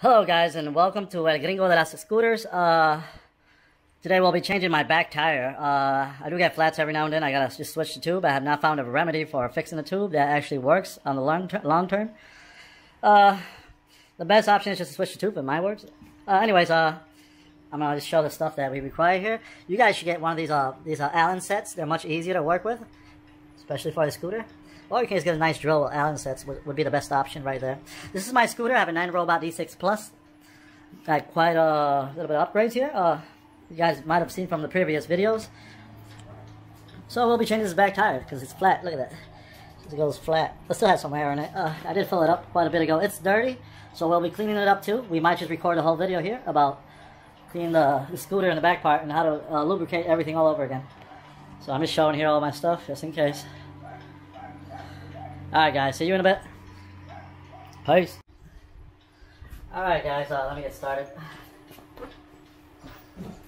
Hello guys, and welcome to El Gringo de las Scooters. Today we'll be changing my back tire. I do get flats every now and then. I gotta just switch the tube. I have not found a remedy for fixing the tube that actually works on the long term. The best option is just to switch the tube, in my words. Anyways, I'm gonna just show the stuff that we require here. You guys should get one of these Allen sets. They're much easier to work with, especially for the scooter. Or you can just get a nice drill. Allen sets would be the best option right there. This is my scooter. I have a Nanrobot D6 Plus. Got quite a little bit of upgrades here. You guys might have seen from the previous videos. So we'll be changing this back tire because it's flat. Look at that. It goes flat. It still has some air in it. I did fill it up quite a bit ago. It's dirty, so we'll be cleaning it up too. We might just record a whole video here about cleaning the scooter and the back part and how to lubricate everything all over again. So I'm just showing here all my stuff just in case. Alright guys, see you in a bit. Peace. Alright guys, let me get started.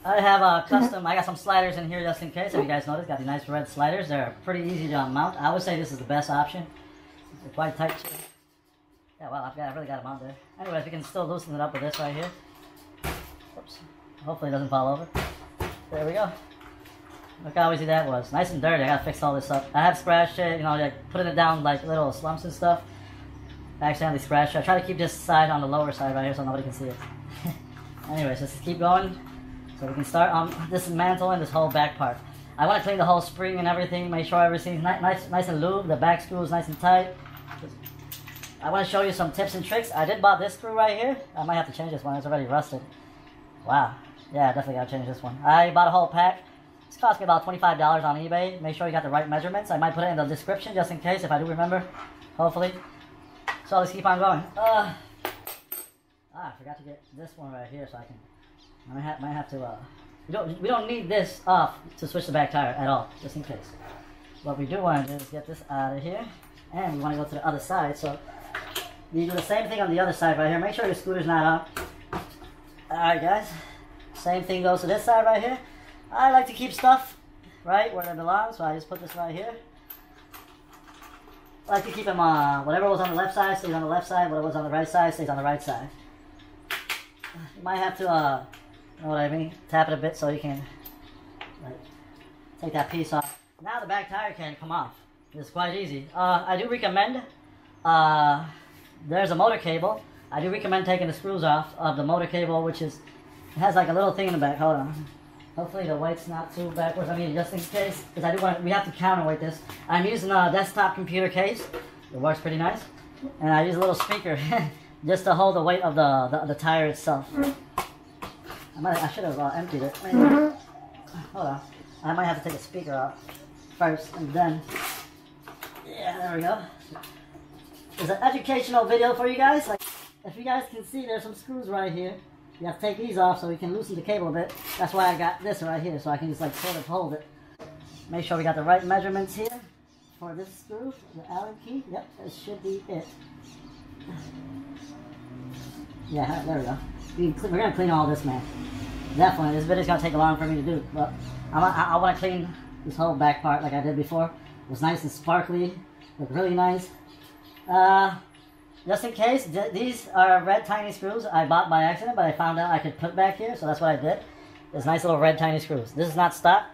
I have a custom, I got some sliders in here just in case. If you guys notice, got the nice red sliders. They're pretty easy to mount. I would say this is the best option. They're quite tight too. Yeah, well, I really got them out there. Anyways, we can still loosen it up with this right here. Oops. Hopefully it doesn't fall over. There we go. Look how easy that was. Nice and dirty. I gotta fix all this up. I have scratched it, you know, like putting it down like little slumps and stuff. I accidentally scratched it. I try to keep this side on the lower side right here so nobody can see it. Anyways, let's keep going. So we can start dismantling this whole back part. I want to clean the whole spring and everything. Make sure everything's nice and lubed. The back screw is nice and tight. I want to show you some tips and tricks. I did buy this screw right here. I might have to change this one. It's already rusted. Wow. Yeah, I definitely gotta change this one. I bought a whole pack. This cost me about $25 on eBay. Make sure you got the right measurements. I might put it in the description just in case if I do remember. Hopefully. So let's keep on going. I forgot to get this one right here so I can. I might have to. We don't need this off to switch the back tire at all, just in case. What we do want to do is get this out of here, and we want to go to the other side. So you do the same thing on the other side right here. Make sure your scooter's not up. All right, guys. Same thing goes to this side right here. I like to keep stuff right where they belong, so I just put this right here. I like to keep them, whatever was on the left side stays on the left side, whatever was on the right side stays on the right side. You might have to, you know what I mean, tap it a bit so you can, like, take that piece off. Now the back tire can come off. It's quite easy. I do recommend, there's a motor cable. I do recommend taking the screws off of the motor cable, which is, it has like a little thing in the back. Hold on. Hopefully the weight's not too backwards. I mean, just in case, because we have to counterweight this. I'm using a desktop computer case. It works pretty nice. And I use a little speaker just to hold the weight of the tire itself. I should have emptied it. Hold on. I might have to take a speaker out first and then. Yeah, there we go. There's an educational video for you guys. Like, if you guys can see, there's some screws right here. You have to take these off so we can loosen the cable a bit. That's why I got this right here, so I can just like sort of hold it. Make sure we got the right measurements here for this screw, the Allen key. Yep, that should be it. Yeah, there we go. We're gonna clean all this, man. Definitely, this video's gonna take long for me to do, but I want to clean this whole back part like I did before. It was nice and sparkly, looked really nice. Just in case, these are red tiny screws I bought by accident, but I found out I could put back here, so that's what I did. There's nice little red tiny screws. This is not stock.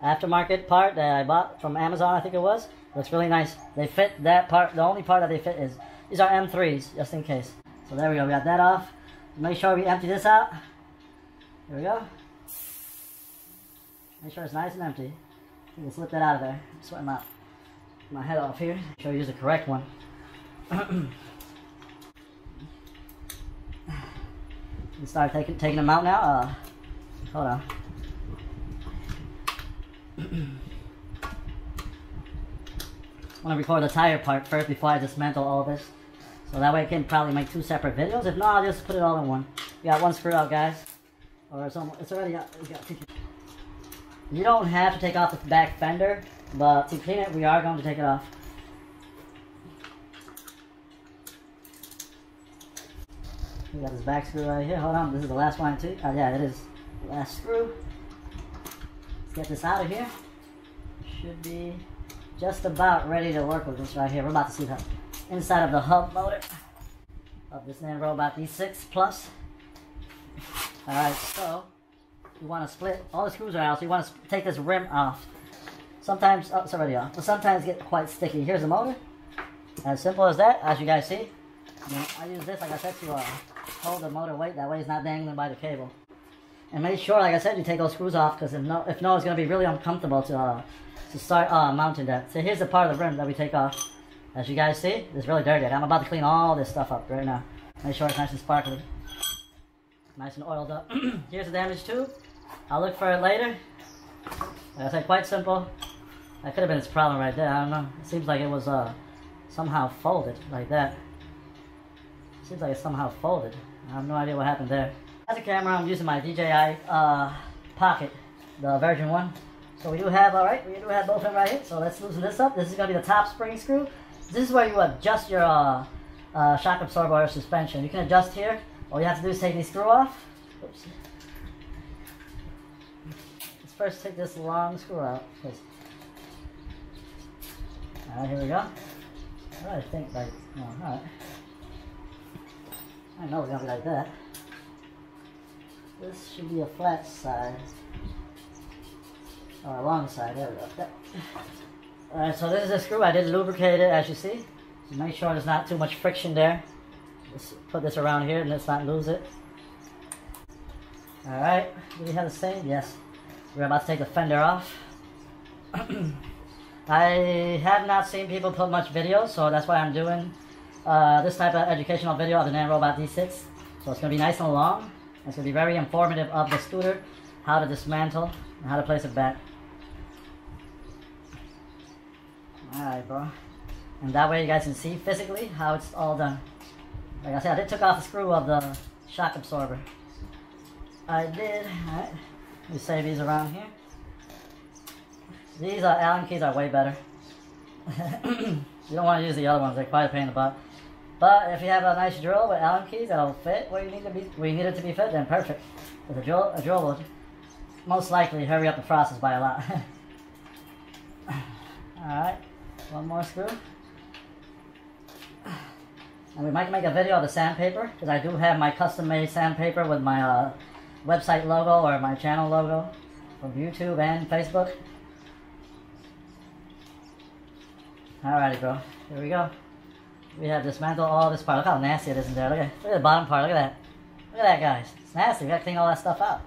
Aftermarket part that I bought from Amazon, I think it was. Looks really nice. They fit that part. The only part that they fit is, these are M3s, just in case. So there we go, we got that off. Make sure we empty this out. There we go. Make sure it's nice and empty. You can slip that out of there. Sweat my head off here. Make sure you use the correct one. We start taking them out now. Hold on. I want to record the tire part first before I dismantle all of this. So that way I can probably make two separate videos. If not, I'll just put it all in one. We got one screw out, guys. Or it's already out. You don't have to take off the back fender, but to clean it, we are going to take it off. We got this back screw right here. Hold on, this is the last one too. Yeah, it is the last screw. Let's get this out of here. Should be just about ready to work with this right here. We're about to see the inside of the hub motor. of this Nanrobot D6 Plus. Alright, so you want to split, all the screws are out, so you want to take this rim off. Sometimes, oh, it's already off, but sometimes get quite sticky. Here's the motor. As simple as that, as you guys see. I use this, like I said, to hold the motor weight, that way it's not dangling by the cable. And make sure, like I said, you take those screws off, because if no, it's going to be really uncomfortable to start mounting that. So here's the part of the rim that we take off. As you guys see, it's really dirty. I'm about to clean all this stuff up right now. Make sure it's nice and sparkly. Nice and oiled up. Here's the damage tube. I'll look for it later. Like I said, quite simple. That could have been its problem right there. I don't know. It seems like it was somehow folded like that. Seems like it's somehow folded. I have no idea what happened there. As a camera, I'm using my DJI Pocket, the version 1. So we do have, alright, we do have both of them right here. So let's loosen this up. This is going to be the top spring screw. This is where you adjust your shock absorber or suspension. You can adjust here. All you have to do is take the screw off. Oops. Let's first take this long screw out. Alright, here we go. I think like, no, alright. I know it's going to be like that. This should be a flat side. Or a long side, there we go. Alright, so this is a screw. I did lubricate it, as you see. So make sure there's not too much friction there. Just put this around here and let's not lose it. Alright, do we have the same? Yes. We're about to take the fender off. I have not seen people put much video, so that's why I'm doing this type of educational video of the Nanrobot D6. So it's going to be nice and long. It's going to be very informative of the scooter, how to dismantle, and how to place it back. Alright, bro. And that way you guys can see physically how it's all done. Like I said, I did took off the screw of the shock absorber. I did. Alright. Let me save these around here. These Allen keys are way better. You don't want to use the other ones, they're quite a pain in the butt. But if you have a nice drill with Allen keys that'll fit where you need it to be fit, then perfect. But a drill will most likely hurry up the process by a lot. Alright, one more screw. And we might make a video of the sandpaper, because I do have my custom-made sandpaper with my website logo or my channel logo from YouTube and Facebook. Alrighty, bro. Here we go. We have dismantled all this part. Look how nasty it is in there. Look at the bottom part. Look at that. Look at that, guys. It's nasty. We gotta clean all that stuff out.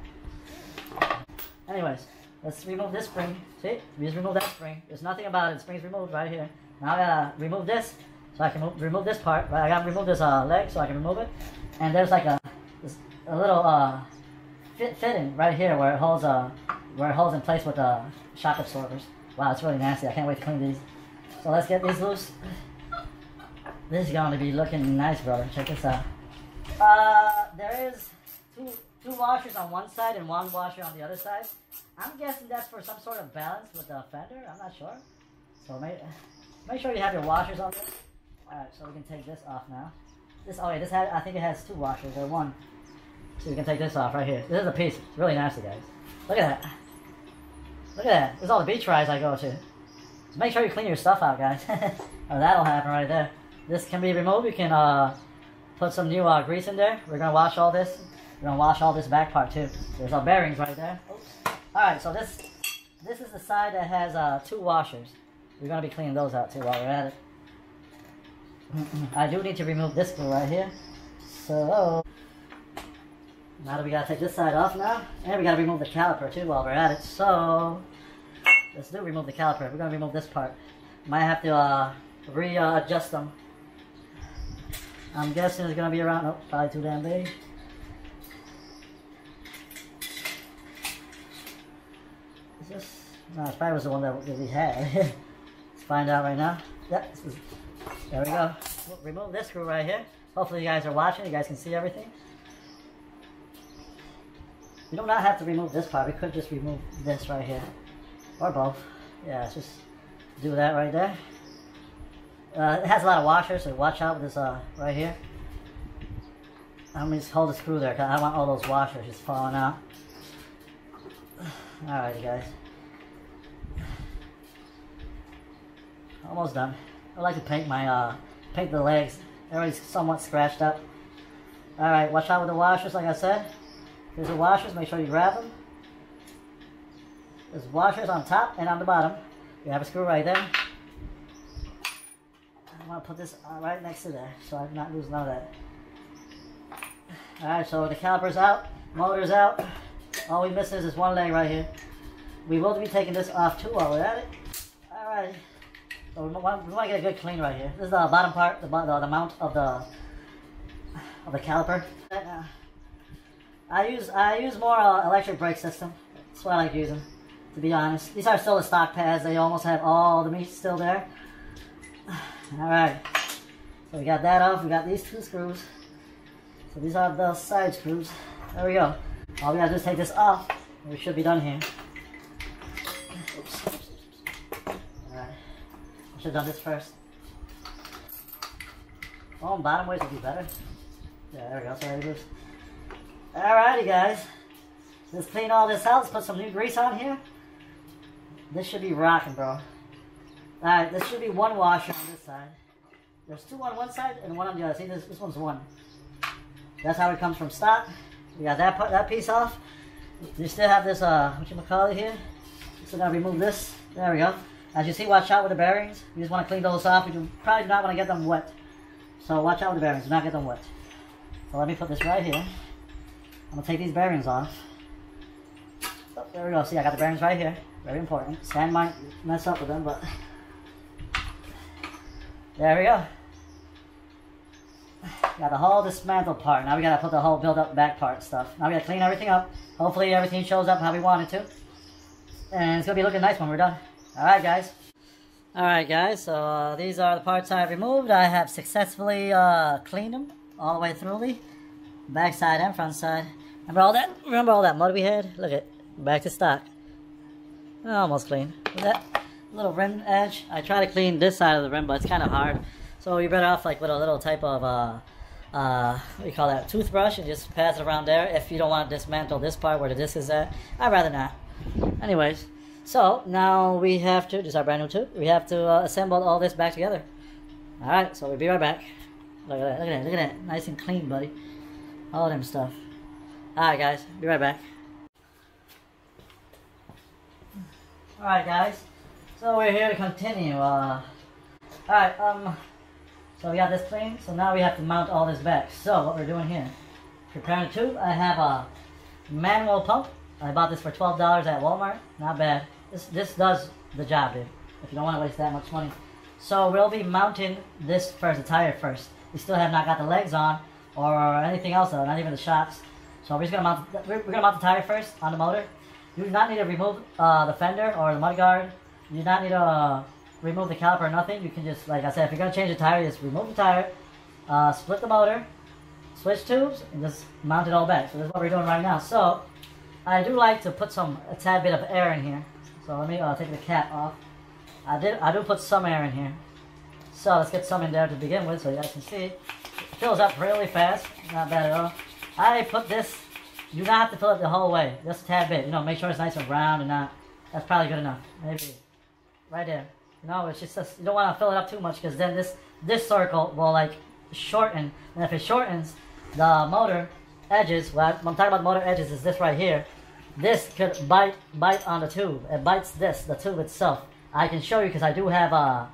Anyways, let's remove this spring. See? We just removed that spring. There's nothing about it. The spring's removed right here. Now I gotta remove this so I can remove this part. Right? I gotta remove this leg so I can remove it. And there's like a little fitting right here where it holds in place with the shock absorbers. Wow, it's really nasty. I can't wait to clean these. So let's get these loose. This is going to be looking nice, brother. Check this out. There is two washers on one side and one washer on the other side. I'm guessing that's for some sort of balance with the fender. I'm not sure. So make sure you have your washers on there. Alright, so we can take this off now. I think it has two washers or one. So we can take this off right here. This is a piece. It's really nasty, guys. Look at that. Look at that. This is all the beach rides I go to. So make sure you clean your stuff out, guys. Or that'll happen right there. This can be removed. You can put some new grease in there. We're going to wash all this. We're going to wash all this back part too. There's our bearings right there. Alright, so this is the side that has two washers. We're going to be cleaning those out too while we're at it. I do need to remove this screw right here. So, now that we got to take this side off now. And we got to remove the caliper too while we're at it. So, let's remove the caliper. We're going to remove this part. Might have to readjust them. I'm guessing it's going to be around, oh, probably too damn big. Is this? No, it probably was the one that we had. Let's find out right now. Yep, there we go. We'll remove this screw right here. Hopefully you guys are watching, you guys can see everything. We do not have to remove this part, we could just remove this right here. Or both. Yeah, let's just do that right there. It has a lot of washers, so watch out with this right here. I'm going to just hold the screw there, because I don't want all those washers just falling out. Alrighty, guys. Almost done. I like to paint my paint the legs. They're already somewhat scratched up. Alright, watch out with the washers, like I said. Here's the washers, make sure you grab them. There's washers on top and on the bottom. You have a screw right there. I want to put this right next to there, so I'm not losing none of that. Alright, so the caliper's out, motor's out. All we miss is this one leg right here. We will be taking this off too while we're at it. Alright. So we want to get a good clean right here. This is the bottom part, the mount of the caliper. I use more electric brake system. That's what I like using, to be honest. These are still the stock pads. They almost have all the meat still there. Alright. So we got that off. We got these two screws. So these are the side screws. There we go. All we gotta do is take this off, and we should be done here. Oops. Alright. I should have done this first. Oh, bottom ways would be better. Yeah, there we go. So there it is. Alrighty, guys. Let's clean all this out. Let's put some new grease on here. This should be rocking, bro. Alright, this should be one washer on this side. There's two on one side and one on the other. See, this one's one. That's how it comes from stock. We got that piece off. You still have this, whatchamacallit here. Still gotta remove this. There we go. As you see, watch out with the bearings. You just want to clean those off. You probably do not want to get them wet. So watch out with the bearings. Do not get them wet. So let me put this right here. I'm going to take these bearings off. Oh, there we go. See, I got the bearings right here. Very important. Sand might mess up with them, but... There we go. Got the whole dismantled part. Now we got to put the whole build-up back part stuff. Now we got to clean everything up. Hopefully everything shows up how we want it to. And it's going to be looking nice when we're done. Alright, guys. Alright, guys. So these are the parts I removed. I have successfully cleaned them all the way throughly. Back side and front side. Remember all that mud we had? Look at it. Back to stock. Almost clean. With that little rim edge. I try to clean this side of the rim, but it's kind of hard. So you're better off like with a little type of what do you call that? Toothbrush, and just pass it around there if you don't want to dismantle this part where the disc is at. I'd rather not. Anyways, so now we have to, this is our brand new tube, we have to assemble all this back together. Alright, so we'll be right back. Look at that, look at that, look at that. Nice and clean, buddy. All them stuff. Alright, guys, be right back. Alright, guys, so we're here to continue. Alright, so we got this clean, so now we have to mount all this back. So what we're doing here, preparing a tube. I have a manual pump. I bought this for $12 at Walmart. Not bad. This does the job, dude. If you don't want to waste that much money. So we'll be mounting this first, the tire first. We still have not got the legs on or anything else, though, not even the shocks. So we're just gonna mount. We're gonna mount the tire first on the motor. You do not need to remove the fender or the mudguard. You do not need to remove the caliper or nothing. You can just, like I said, if you're going to change the tire, just remove the tire, split the motor, switch tubes, and just mount it all back. So this is what we're doing right now. So I do like to put a tad bit of air in here. So let me take the cap off. I do put some air in here. So let's get some in there to begin with so you guys can see. It fills up really fast. Not bad at all. I put this, you do not have to fill it the whole way. Just a tad bit. You know, make sure it's nice and round and not. That's probably good enough. Maybe right there. You know, it's just you don't want to fill it up too much because then this circle will like shorten, and if it shortens, the motor edges. What I'm talking about motor edges is this right here. This could bite on the tube. It bites the tube itself. I can show you because I do have a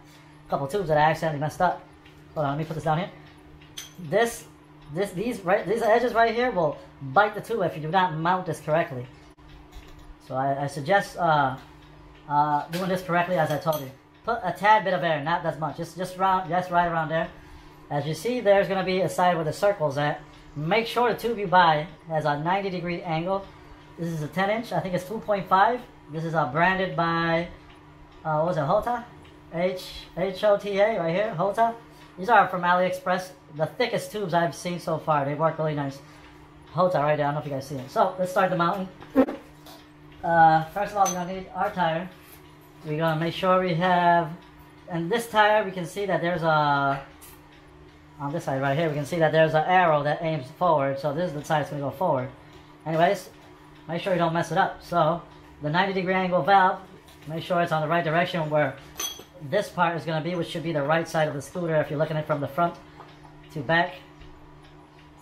couple tubes that I accidentally messed up. Hold on, let me put this down here. These edges right here will bite the tube if you do not mount this correctly. So I suggest doing this correctly as I told you. Put a tad bit of air, not that much, just right around there. As you see, there's going to be a side where the circle's at. Make sure the tube you buy has a 90-degree angle. This is a 10-inch, I think it's 2.5. This is branded by, what was it, Hota? H-O-T-A, right here, Hota. These are from AliExpress, the thickest tubes I've seen so far. They work really nice. Hota right there, I don't know if you guys see it. So, let's start the mounting. First of all, we're going to need our tire. We're going to make sure we have, and this tire we can see that there's on this side right here, we can see that there's an arrow that aims forward, so this is the side that's going to go forward. Anyways, make sure you don't mess it up. So, the 90-degree angle valve, make sure it's on the right direction where this part is going to be, which should be the right side of the scooter if you're looking at it from the front to back.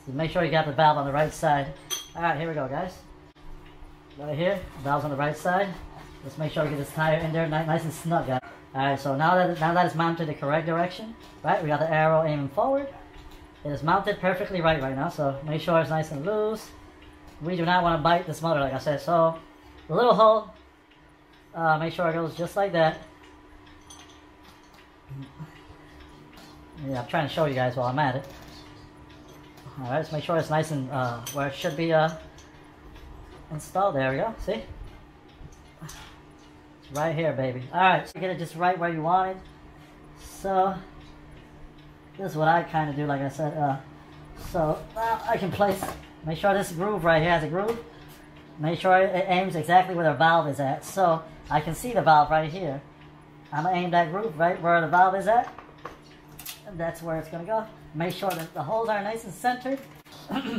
So make sure you got the valve on the right side. Alright, here we go, guys. Right here, valve's on the right side. Let's make sure we get this tire in there nice and snug, guys. Alright, so now that it's mounted the correct direction, right? We got the arrow aiming forward. It is mounted perfectly right now, so make sure it's nice and loose. We do not want to bite this motor, like I said. So, the little hole, make sure it goes just like that. Yeah, I'm trying to show you guys while I'm at it. Alright, let's make sure it's nice and where it should be installed. There we go, see? It's right here, baby. Alright, so get it just right where you want it. So, this is what I kind of do, like I said. So, now I can place, make sure this groove right here has a groove. Make sure it aims exactly where the valve is at. So, I can see the valve right here. I'm going to aim that groove right where the valve is at. And that's where it's going to go. Make sure that the holes are nice and centered.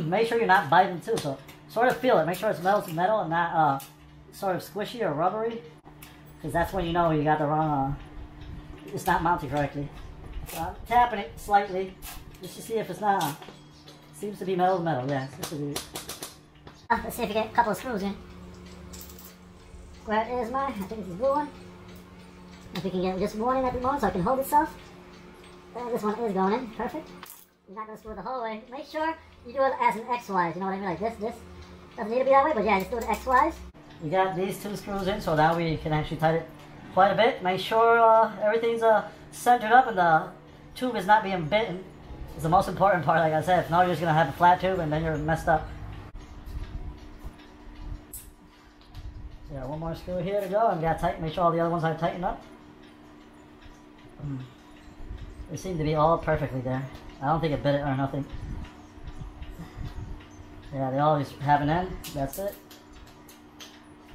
Make sure you're not biting too. So, sort of feel it. Make sure it's metal and not sort of squishy or rubbery. Because that's when you know you got the wrong, it's not mounted correctly. So I'm tapping it slightly just to see if it's not. Seems to be metal to metal, yeah. Let's see if we get a couple of screws in. Where is my? I think this is the blue one. If we can get just one in every moment so it can hold itself. This one is going in, perfect. You're not going to screw it the whole way. Make sure you do it as an X-wise, you know what I mean? Like this. Doesn't need to be that way, but yeah, just do it X-wise. We got these two screws in, so now we can actually tighten it quite a bit. Make sure everything's centered up and the tube is not being bitten. It's the most important part, like I said. If not, you're just going to have a flat tube and then you're messed up. So yeah, one more screw here to go, and we got to tighten. Make sure all the other ones are tightened up. They seem to be all perfectly there. I don't think it bit it or nothing. Yeah, they always have an end. That's it.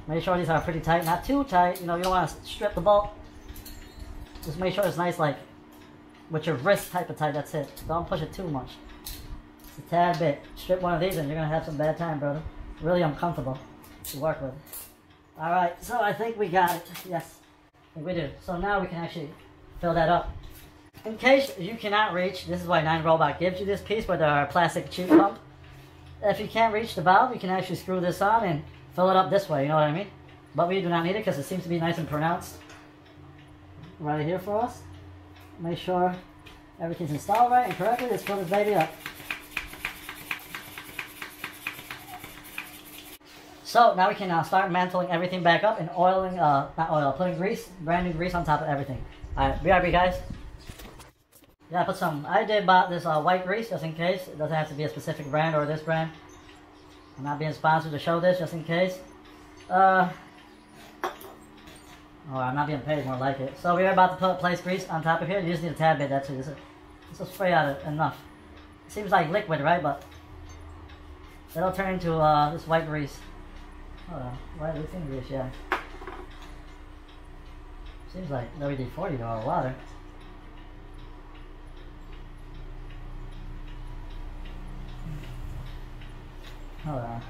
Make sure these are pretty tight, not too tight. You know, you don't want to strip the bolt. Just make sure it's nice, like with your wrist type of tight. That's it. Don't push it too much. It's a tad bit. Strip one of these and you're gonna have some bad time, brother. Really uncomfortable to work with. All right, so I think we got it. Yes, I think we do. So now we can actually fill that up. In case you cannot reach, this is why Nanrobot gives you this piece with our plastic tube pump. If you can't reach the valve, you can actually screw this on and fill it up this way, you know what I mean? But we do not need it because it seems to be nice and pronounced right here for us. Make sure everything's installed right and correctly. Let's fill this baby up. So now we can start mantling everything back up and oiling, not oil, putting grease, brand new grease on top of everything. Alright, BRB guys. Yeah, I did buy this white grease just in case. It doesn't have to be a specific brand or this brand. I'm not being sponsored to show this just in case. Or I'm not being paid, more like it. So we're about to place grease on top of here. You just need a tad bit, that's it. This will spray out enough. It seems like liquid, right? But it'll turn into this white grease. White lifting grease, yeah. Seems like WD-40 or water. Hold on.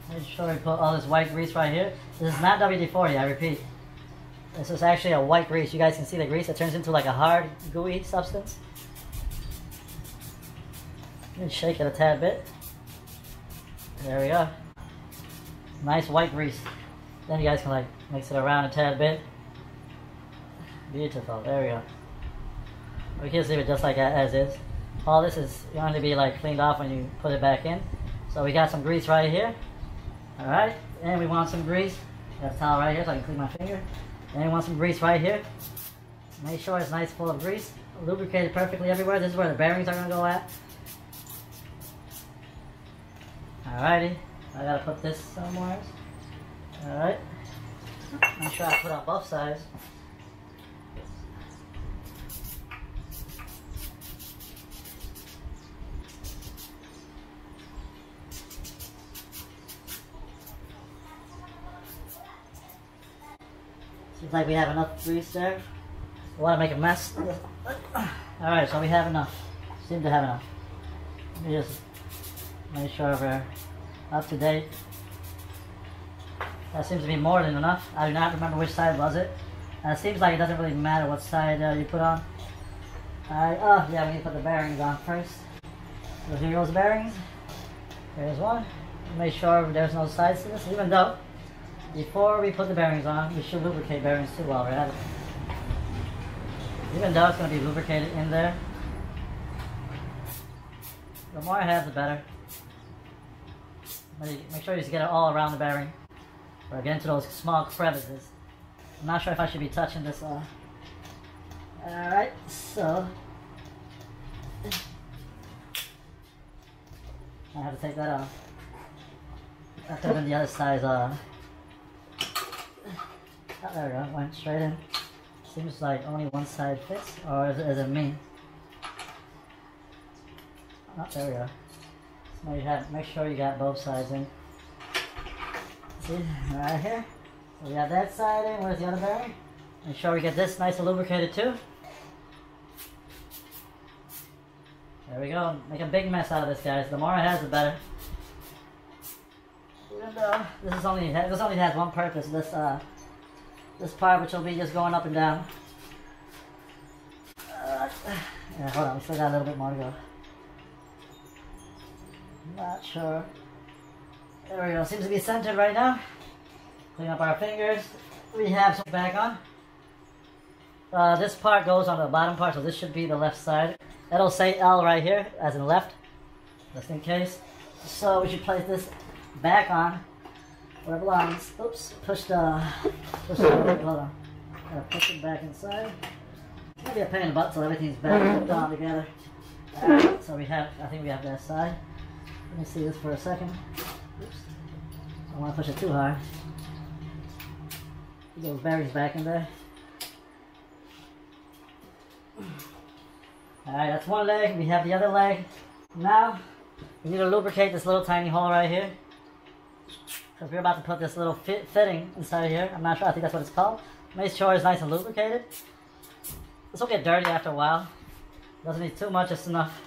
Make sure we put all this white grease right here. This is not WD-40, I repeat. This is actually a white grease. You guys can see the grease. It turns into like a hard, gooey substance. You can shake it a tad bit. There we go. Nice white grease. Then you guys can like mix it around a tad bit. Beautiful. There we go. We can leave it just like that as is. All this is going to be like cleaned off when you put it back in. So we got some grease right here. Alright. And we want some grease. Got a towel right here so I can clean my finger. And we want some grease right here. Make sure it's nice full of grease. Lubricated perfectly everywhere. This is where the bearings are going to go at. Alrighty. I gotta put this somewhere. Alright. I'm sure I put on both sides. Seems like we have enough grease there. We want to make a mess. Alright, so we have enough. Seem to have enough. Let me just make sure we're up to date. That seems to be more than enough. I do not remember which side was it. It seems like it doesn't really matter what side you put on. Alright, oh yeah, we need to put the bearings on first. So here goes the bearings. There's one. Make sure there's no sides to this, even though before we put the bearings on, we should lubricate bearings too while we're at it. Even though it's going to be lubricated in there. The more I have, the better. Make sure you just get it all around the bearing. Or get into those small crevices. I'm not sure if I should be touching this. Alright, so I have to take that off. That could have been the other side's oh, there we go, went straight in. Seems like only one side fits, or is it me? Oh, there we go. So make sure you got both sides in. See, right here. So we have that side in. Where's the other bearing? Make sure we get this nice and lubricated too. There we go. Make a big mess out of this, guys. The more it has, the better. Even though this only has one purpose. This part, which will be just going up and down. Yeah, hold on. We still got a little bit more to go. Not sure. There we go. Seems to be centered right now. Clean up our fingers. We have some back on. This part goes on the bottom part, so this should be the left side. It'll say L right here, as in left, just in case. So we should place this back on where it belongs. Oops, push the hold on. Gotta push it back inside. It's gonna be a pain in the butt, so everything's back on together. Alright, so I think we have that side. Let me see this for a second. Oops. I don't want to push it too hard. Get those bearings back in there. Alright, that's one leg. We have the other leg. Now, we need to lubricate this little tiny hole right here. Because we're about to put this little fitting inside here. I'm not sure, I think that's what it's called. Make sure it's nice and lubricated. This will get dirty after a while. Doesn't need too much, just enough.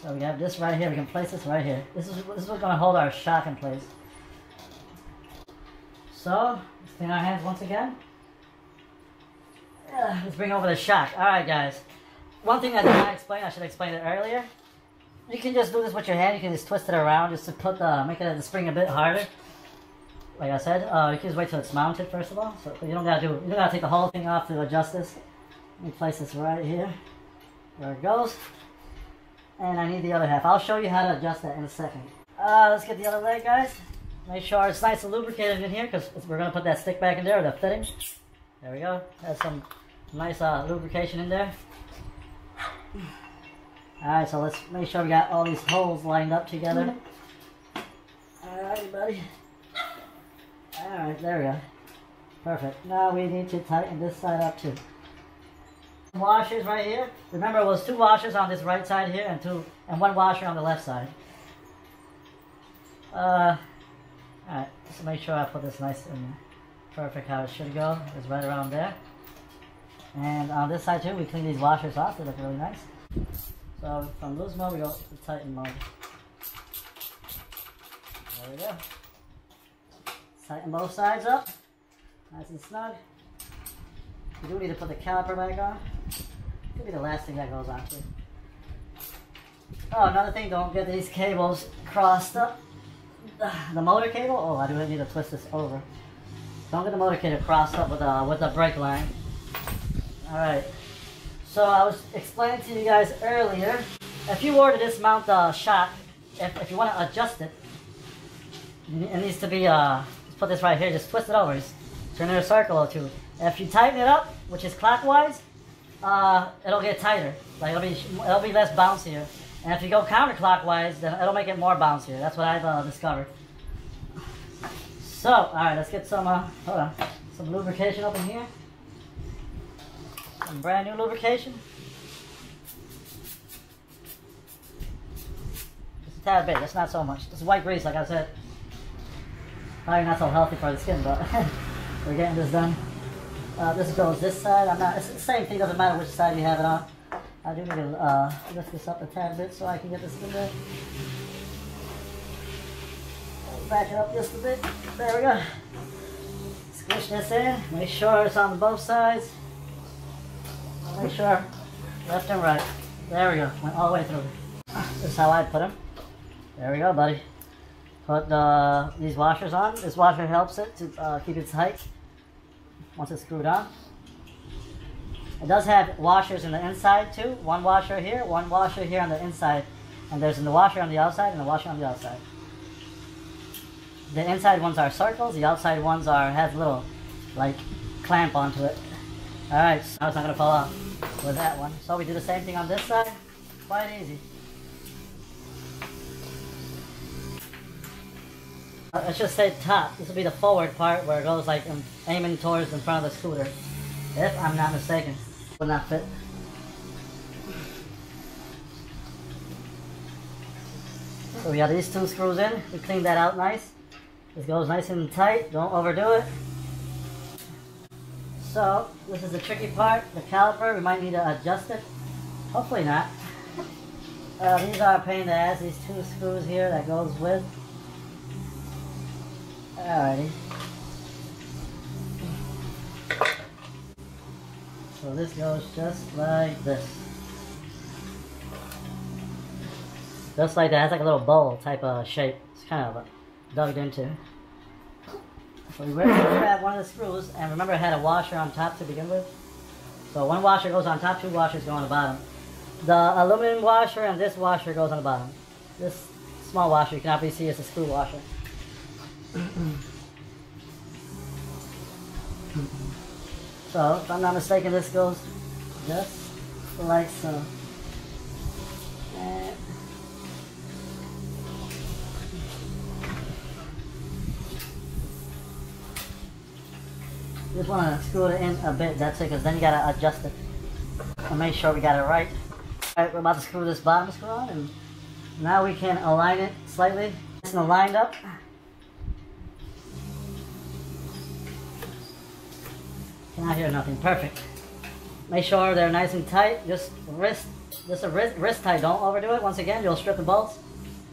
So we have this right here. We can place this right here. This is what's going to hold our shock in place. So, let's clean our hands once again. Let's bring over the shock. Alright guys. One thing I did not explain, I should have explained it earlier. You can just do this with your hand. You can just twist it around just to put make the spring a bit harder. Like I said, you can just wait till it's mounted first of all. So you don't gotta take the whole thing off to adjust this. Let me place this right here. There it goes. And I need the other half. I'll show you how to adjust that in a second. Let's get the other leg, guys. Make sure it's nice and lubricated in here because we're going to put that stick back in there, or the fitting. There we go. Has some nice lubrication in there. Alright, so let's make sure we got all these holes lined up together. Alright, buddy. Alright, there we go. Perfect. Now we need to tighten this side up too. Washers right here. Remember, it was 2 washers on this right side here and 1 washer on the left side. Alright, just make sure I put this nice and perfect how it should go. It's right around there. And on this side too, we clean these washers off. They look really nice. So from loose mode, we go to tighten mode. There we go. Tighten both sides up. Nice and snug. We do need to put the caliper back on. Could be the last thing that goes on too. Oh, another thing, don't get these cables crossed up. The motor cable, oh, I do need to twist this over. Don't get the motor cable crossed up with the brake line. Alright, so I was explaining to you guys earlier, if you were to dismount the shock, if you want to adjust it, it needs to be, let's put this right here, just twist it over, just turn it in a circle or two. If you tighten it up, which is clockwise, it'll get tighter, like it'll be less bouncier. And if you go counterclockwise, then it'll make it more bouncier. That's what I've discovered. So, alright, let's get some, hold on, some lubrication up in here. Some brand new lubrication. Just a tad bit, that's not so much. This is white grease, like I said. Probably not so healthy for the skin, but we're getting this done. This goes this side. It's the same thing, doesn't matter which side you have it on. I do need to lift this up a tad bit so I can get this in there. back it up just a bit. There we go. Squish this in. Make sure it's on both sides. Make sure left and right. There we go. Went all the way through. This is how I put them. There we go, buddy. Put these washers on. This washer helps it to keep it tight once it's screwed on. It does have washers in the inside too. One washer here on the inside. And there's the washer on the outside and the washer on the outside. The inside ones are circles, the outside ones has a little like clamp onto it. Alright, so now it's not gonna fall off with that one. So we do the same thing on this side. Quite easy. Let's just say top. This will be the forward part where it goes like aiming towards in front of the scooter. If I'm not mistaken. Would not fit. So we got these two screws in. We clean that out nice. This goes nice and tight. Don't overdo it. So this is the tricky part. The caliper. We might need to adjust it. Hopefully not. These are a pain in the ass. These two screws here that goes with. Alrighty. So this goes just like this. Just like that. It has like a little bowl type of shape. It's kind of dug into. So we grab one of the screws, and remember it had a washer on top to begin with. So one washer goes on top, two washers go on the bottom. The aluminum washer and this washer goes on the bottom. This small washer you can obviously see is a screw washer. So if I'm not mistaken, this goes just like so. And just want to screw it in a bit, that's it, because then you got to adjust it and make sure we got it right. Alright, we're about to screw this bottom screw on, and now we can align it slightly. It's lined up. Cannot hear nothing. Perfect. Make sure they're nice and tight. Just a wrist tight. Don't overdo it. Once again, you'll strip the bolts.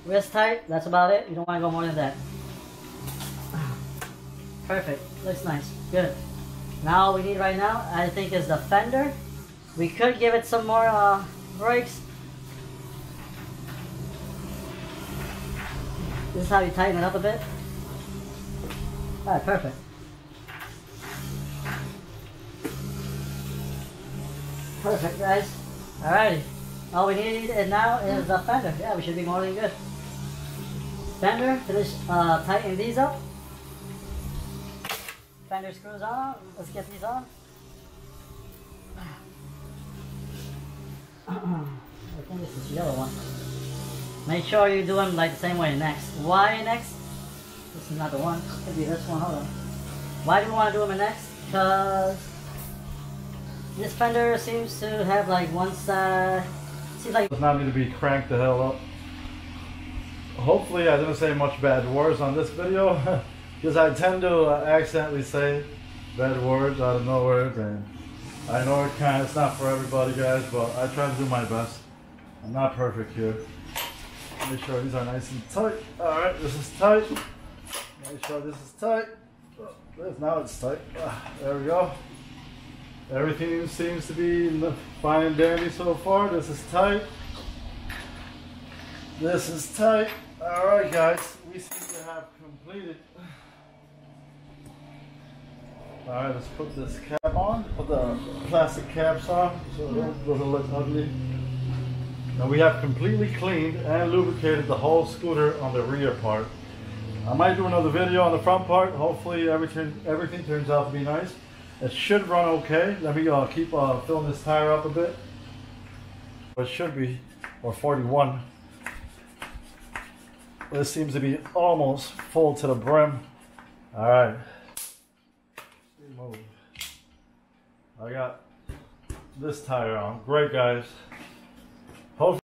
Wrist tight. That's about it. You don't want to go more than that. Perfect. Looks nice. Good. Now all we need right now, I think, is the fender. We could give it some more brakes. This is how you tighten it up a bit. Alright, perfect. Perfect, guys. Alrighty. All we need now is the fender. Yeah, we should be more than good. Fender, finish tighten these up. Fender screws on. Let's get these on. I think this is the yellow one. Make sure you do them like the same way next. Why next? This is not the one. Could be this one. Hold on. Why do we want to do them in next? Because this fender seems to have like one side. Seems like does not need to be cranked the hell up. Hopefully I didn't say much bad words on this video because I tend to accidentally say bad words out of nowhere, and I know it's not for everybody, guys, but I try to do my best. I'm not perfect here. Make sure these are nice and tight. Alright, this is tight. Make sure this is tight. Now it's tight. There we go. Everything seems to be fine and dandy so far. This is tight. This is tight. Alright, guys, we seem to have completed. Alright, let's put this cap on. Put the plastic caps on so it doesn't look ugly. Now we have completely cleaned and lubricated the whole scooter on the rear part. I might do another video on the front part. Hopefully everything turns out to be nice. It should run okay. Let me keep filling this tire up a bit. It should be, or 41. This seems to be almost full to the brim. Alright. Remove. I got this tire on. Great, guys. Hopefully